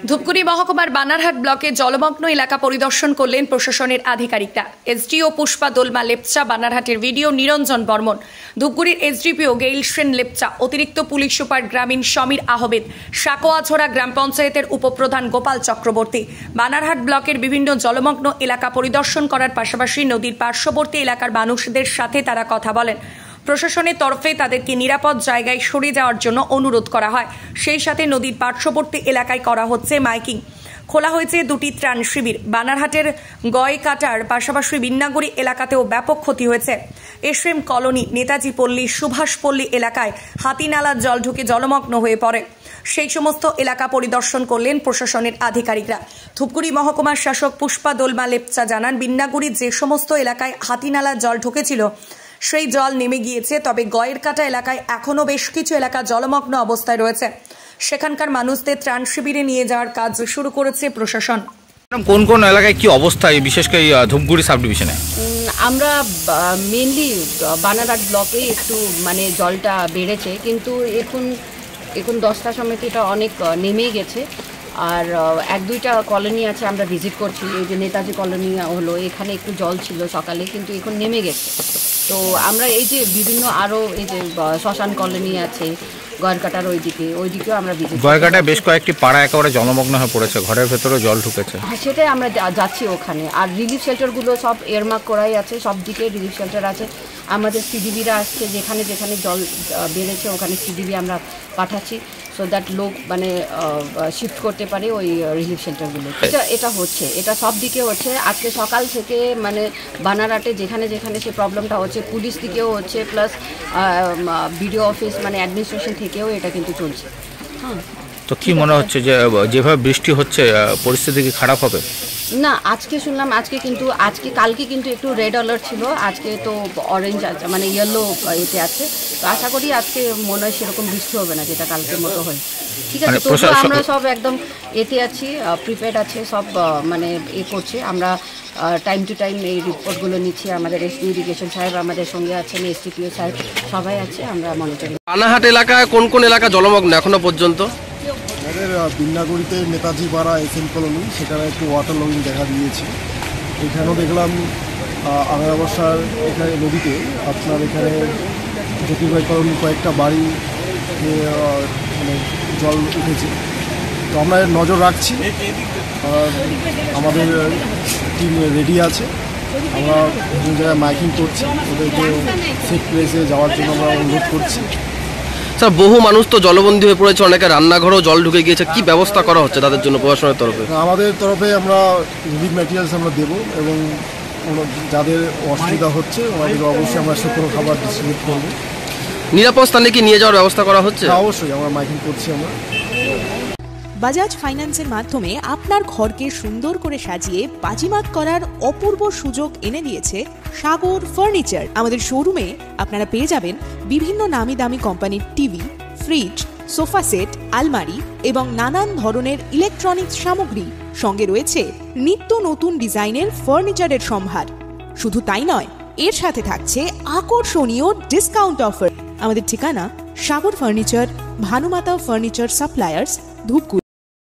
ধূপগুড়ি মহকুমার বানারহাট ব্লকে জলমগ্ন এলাকা পরিদর্শন করলেন প্রশাসনের আধিকারিকরা। এসডিও পুষ্পা দোলমা লেপচা, বানারহাটের ভিডিও নিরঞ্জন বর্মন, ধূপগুড়ির এসডিপিও গেইল সেন লেপচা, অতিরিক্ত পুলিশ সুপার গ্রামীণ সমীর আহমেদ, সাকোয়াঝোড়া গ্রাম পঞ্চায়েতের উপপ্রধান গোপাল চক্রবর্তী বানারহাট ব্লকের বিভিন্ন জলমগ্ন এলাকা পরিদর্শন করার পাশাপাশি নদীর পার্শ্ববর্তী এলাকার মানুষদের সাথে তারা কথা বলেন। প্রশাসনের তরফে তাদেরকে নিরাপদ জায়গায় সরে যাওয়ার জন্য অনুরোধ করা হয়। সেই সাথে নদীর পার্শ্ববর্তী এলাকায় করা হচ্ছে মাইকিং। খোলা হয়েছে দুটি ত্রাণ শিবির। বানারহাটের গয়কাটার পাশাপাশি বিন্নাগুড়ি এলাকাতেও ব্যাপক ক্ষতি হয়েছে। এসএম কলোনি, নেতাজি পল্লী, সুভাষপল্লী এলাকায় হাতিনালার জল ঢুকে জলমগ্ন হয়ে পড়ে। সেই সমস্ত এলাকা পরিদর্শন করলেন প্রশাসনের আধিকারিকরা। ধূপগুড়ি মহকুমার শাসক পুষ্পা দোলমা লেপচা জানান, বিন্নাগুড়ির যে সমস্ত এলাকায় হাতিনালার জল ঢুকেছিল সেই জল নেমে গিয়েছে, তবে গয়েরকাটা এলাকায় এখনও বেশ কিছু এলাকা জলমগ্ন অবস্থায় রয়েছে। সেখানকার মানুষদের ত্রাণ শিবিরে নিয়ে যাওয়ার কাজ শুরু করেছে প্রশাসন। কোন কোন এলাকায় কি অবস্থা, বিশেষ করে ধূপগুড়ি সাব ডিভিশনে? আমরা মেনলি বানারহাট ব্লকে একটু জলটা বেড়েছে, কিন্তু এখন 10টা সময় এটা অনেক নেমে গেছে। আর এক দুইটা কলোনি আছে আমরা ভিজিট করছি। এই যে নেতাজি কলোনি হলো, এখানে একটু জল ছিল সকালে, কিন্তু এখন নেমে গেছে। তো আমরা এই যে বিভিন্ন আরও এই যে শ্মশান কলোনি আছে গয়েরকাটার ওইদিকেও আমরা ভিজিট। গয়েরকাটায় বেশ কয়েকটি পাড়া একেবারে জলমগ্ন হয়ে পড়েছে, ঘরের ভেতরে জল ঢুকেছে। হ্যাঁ, সেটাই আমরা যাচ্ছি ওখানে। আর রিলিফ শেল্টারগুলো সব এয়ারমার্ক করাই আছে, সব দিকে রিলিফ শেল্টার আছে। আমাদের সিডিবিরা আসছে, যেখানে যেখানে জল বেড়েছে ওখানে সিডিবি আমরা পাঠাচ্ছি, সো দ্যাট লোক শিফট করতে পারে ওই রিলিফ শেল্টারগুলো। এটা হচ্ছে, এটা সব দিকে হচ্ছে। আজকে সকাল থেকে বানারহাটে যেখানে যেখানে সে প্রবলেমটা হচ্ছে, পুলিশ দিকেও হচ্ছে, প্লাস বিডিও অফিস অ্যাডমিনিস্ট্রেশন থেকেও এটা কিন্তু চলছে। হ্যাঁ, তো কি মনে হচ্ছে যে যেভাবে বৃষ্টি হচ্ছে পরিস্থিতি কি খারাপ হবে? না, আজকে শুনলাম কালকে কিন্তু একটু রেড অ্যালার্ট ছিল, আজকে তো অরেঞ্জ আছে, ইয়েলো এতে আছে। তো আশা করি আজকে মনে হয় সেরকম বৃষ্টি হবে না যেটা কালকের মতো হয়। ঠিক আছে, তো আমরা সব একদম এতে আছি, প্রিপেয়ার্ড আছে, সব করছে। আমরা টাইম টু টাইম এই রিপোর্টগুলো নিচ্ছি। আমাদের এসডি ইরিগেশন সাহেব আমাদের সঙ্গে আছেন, এসডিপিও সাহেব সবাই আছে, আমরা মনিটরিং। বানারহাট এলাকায় কোন কোন এলাকা জলমগ্ন এখনো পর্যন্ত? আমাদের বিন্নাগুড়িতে নেতাজি পাড়া এসএম কলোনি, সেখানে একটু ওয়াটার লগিং দেখা দিয়েছে। এখানেও দেখলাম আগারবর্ষার এখানে নদীতে আপনার এখানে জ্যোতির্বাই কলোনির কয়েকটা বাড়ি জল উঠেছে। তো আমরা নজর রাখছি, আমাদের টিম রেডি আছে। আমরা বিভিন্ন জায়গায় মাইকিং করছি, ওদেরকে সেফ প্লেসে যাওয়ার জন্য আমরা অনুরোধ করছি। স্যার, বহু মানুষ তো জলবন্দী হয়ে পড়েছে, অনেকে রান্নাঘরেও জল ঢুকে গিয়েছে, কি ব্যবস্থা করা হচ্ছে তাদের জন্য প্রশাসনের তরফে? আমাদের তরফে আমরা রিলিফ ম্যাটেরিয়ালস আমরা দেবো, এবং যাদের অসুবিধা হচ্ছে ওনাদেরকে অবশ্যই আমরা শুকনো খাবার ডিস্ট্রিবিউট করবো। নিরাপদ স্থানে কি নিয়ে যাওয়ার ব্যবস্থা করা হচ্ছে? অবশ্যই আমরা মাইকিং করছি। আমরা বাজাজ ফাইন্যান্সের মাধ্যমে আপনার ঘরকে সুন্দর করে সাজিয়ে বাজিমাত করার অপূর্ব সুযোগ এনে দিয়েছে সাগর ফার্নিচার। আমাদের শোরুমে আপনারা পেয়ে যাবেন বিভিন্ন নামি দামি কোম্পানির টিভি, ফ্রিজ, সোফা সেট, আলমারি এবং নানান ধরনের ইলেকট্রনিক্স সামগ্রী। সঙ্গে রয়েছে নিত্য নতুন ডিজাইনের ফার্নিচারের সম্ভার। শুধু তাই নয়, এর সাথে থাকছে আকর্ষণীয় ডিসকাউন্ট অফার। আমাদের ঠিকানা সাগর furniture, Bhanumata furniture suppliers, Dhupguri.